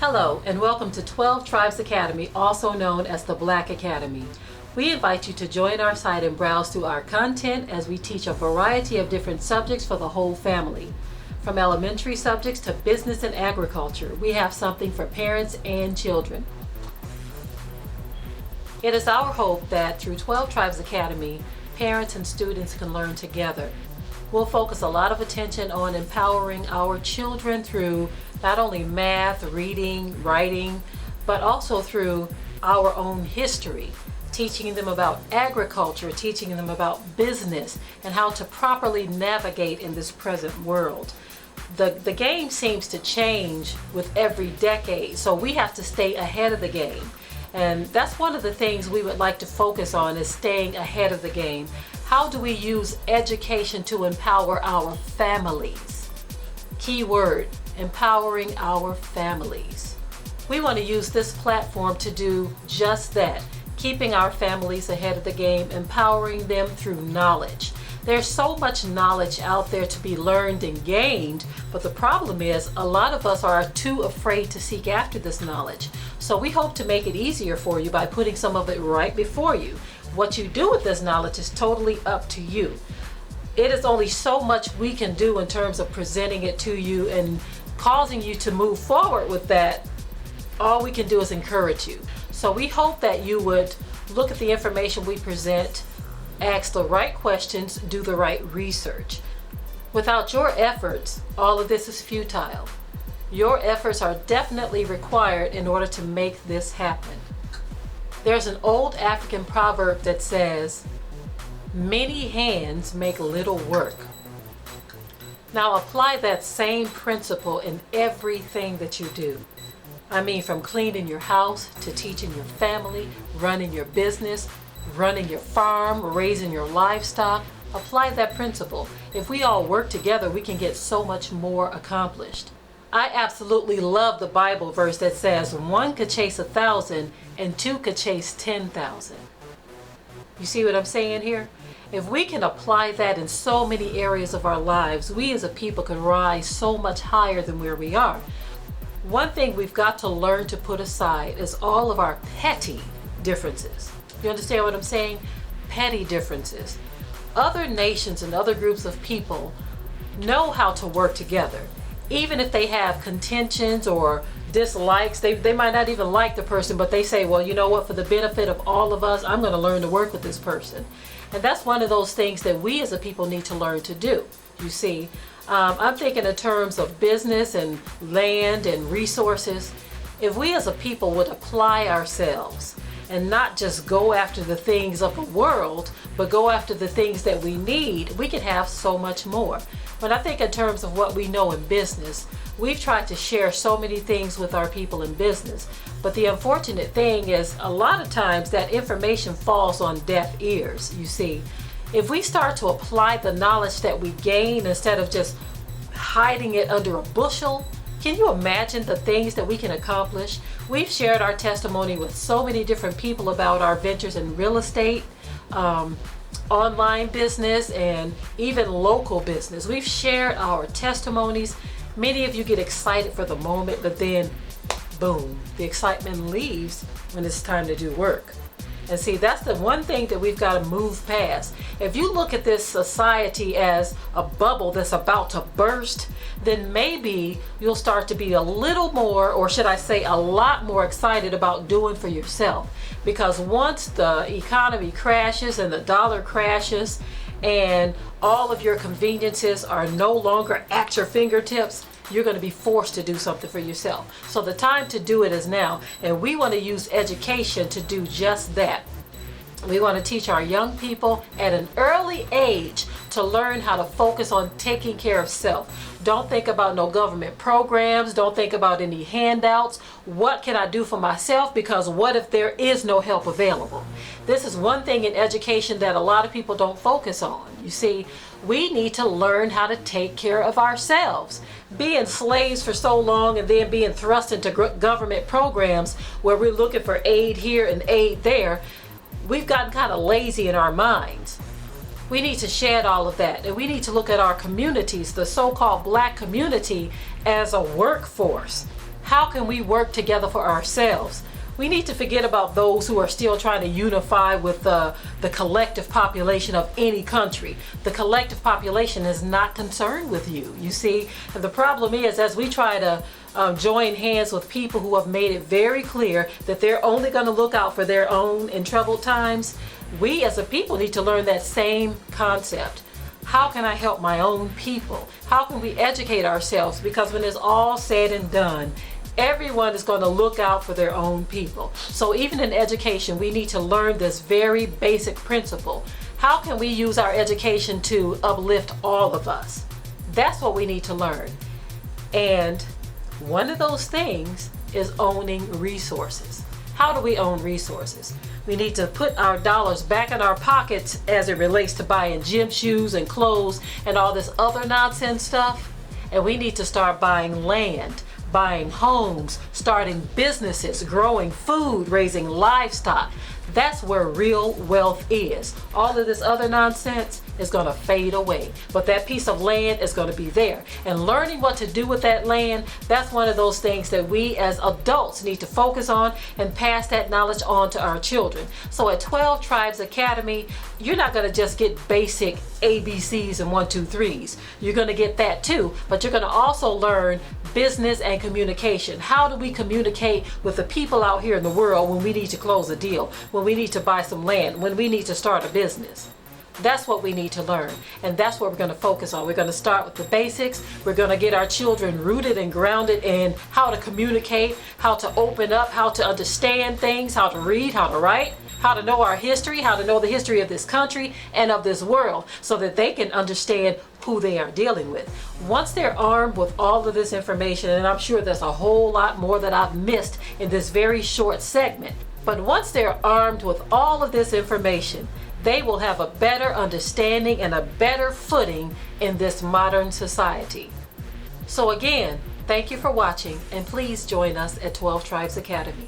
Hello and welcome to 12 Tribes Academy, also known as the Black Academy. We invite you to join our site and browse through our content as we teach a variety of different subjects for the whole family. From elementary subjects to business and agriculture, we have something for parents and children. It is our hope that through 12 Tribes Academy, parents and students can learn together. We'll focus a lot of attention on empowering our children through not only math, reading, writing, but also through our own history, teaching them about agriculture, teaching them about business, and how to properly navigate in this present world. The game seems to change with every decade, so we have to stay ahead of the game. And that's one of the things we would like to focus on, is staying ahead of the game. How do we use education to empower our families? Key word, empowering our families. We want to use this platform to do just that, keeping our families ahead of the game, empowering them through knowledge. There's so much knowledge out there to be learned and gained, but the problem is a lot of us are too afraid to seek after this knowledge. So we hope to make it easier for you by putting some of it right before you. What you do with this knowledge is totally up to you. It is only so much we can do in terms of presenting it to you and causing you to move forward with that. All we can do is encourage you. So we hope that you would look at the information we present, ask the right questions, do the right research. Without your efforts, all of this is futile. Your efforts are definitely required in order to make this happen. There's an old African proverb that says, "Many hands make little work." Now apply that same principle in everything that you do. I mean, from cleaning your house to teaching your family, running your business, running your farm, raising your livestock. Apply that principle. If we all work together, we can get so much more accomplished. I absolutely love the Bible verse that says one could chase 1,000 and two could chase 10,000. You see what I'm saying here? If we can apply that in so many areas of our lives, we as a people can rise so much higher than where we are. One thing we've got to learn to put aside is all of our petty differences. You understand what I'm saying? Petty differences. Other nations and other groups of people know how to work together. Even if they have contentions or dislikes, they might not even like the person, but they say, well, you know what, for the benefit of all of us, I'm going to learn to work with this person. And that's one of those things that we as a people need to learn to do. You see, I'm thinking in terms of business and land and resources. If we as a people would apply ourselves and not just go after the things of the world, but go after the things that we need, we can have so much more. But I think in terms of what we know in business, we've tried to share so many things with our people in business. But the unfortunate thing is a lot of times that information falls on deaf ears, you see. If we start to apply the knowledge that we gain instead of just hiding it under a bushel, can you imagine the things that we can accomplish? We've shared our testimony with so many different people about our ventures in real estate, online business, and even local business. We've shared our testimonies. Many of you get excited for the moment, but then boom, the excitement leaves when it's time to do work. And see, that's the one thing that we've got to move past. If you look at this society as a bubble that's about to burst, then maybe you'll start to be a little more, or should I say a lot more, excited about doing for yourself. Because once the economy crashes and the dollar crashes and all of your conveniences are no longer at your fingertips, you're going to be forced to do something for yourself. So the time to do it is now, and we want to use education to do just that. We want to teach our young people at an early age to learn how to focus on taking care of self. Don't think about no government programs. Don't think about any handouts. What can I do for myself? Because what if there is no help available? This is one thing in education that a lot of people don't focus on. You see, we need to learn how to take care of ourselves. Being slaves for so long and then being thrust into government programs where we're looking for aid here and aid there, we've gotten kind of lazy in our minds. We need to shed all of that, and we need to look at our communities, the so-called black community, as a workforce. How can we work together for ourselves? We need to forget about those who are still trying to unify with the collective population of any country. The collective population is not concerned with you, you see. And the problem is, as we try to join hands with people who have made it very clear that they're only going to look out for their own in troubled times, we as a people need to learn that same concept. How can I help my own people? How can we educate ourselves? Because when it's all said and done, everyone is going to look out for their own people. So even in education, we need to learn this very basic principle. How can we use our education to uplift all of us? That's what we need to learn. And one of those things is owning resources. How do we own resources? We need to put our dollars back in our pockets as it relates to buying gym shoes and clothes and all this other nonsense stuff. And we need to start buying land, buying homes, starting businesses, growing food, raising livestock. That's where real wealth is. All of this other nonsense is going to fade away. But that piece of land is going to be there. And learning what to do with that land, that's one of those things that we as adults need to focus on and pass that knowledge on to our children. So at 12 Tribes Academy, you're not going to just get basic ABCs and 1, 2, 3s. You're going to get that too, but you're going to also learn business and communication. How do we communicate with the people out here in the world when we need to close a deal, when we need to buy some land, when we need to start a business? That's what we need to learn, and that's what we're going to focus on. We're going to start with the basics. We're going to get our children rooted and grounded in how to communicate, how to open up, how to understand things, how to read, how to write, how to know our history, how to know the history of this country and of this world, so that they can understand who they are dealing with. Once they're armed with all of this information, and I'm sure there's a whole lot more that I've missed in this very short segment, but once they're armed with all of this information, they will have a better understanding and a better footing in this modern society. So again, thank you for watching, and please join us at 12 Tribes Academy.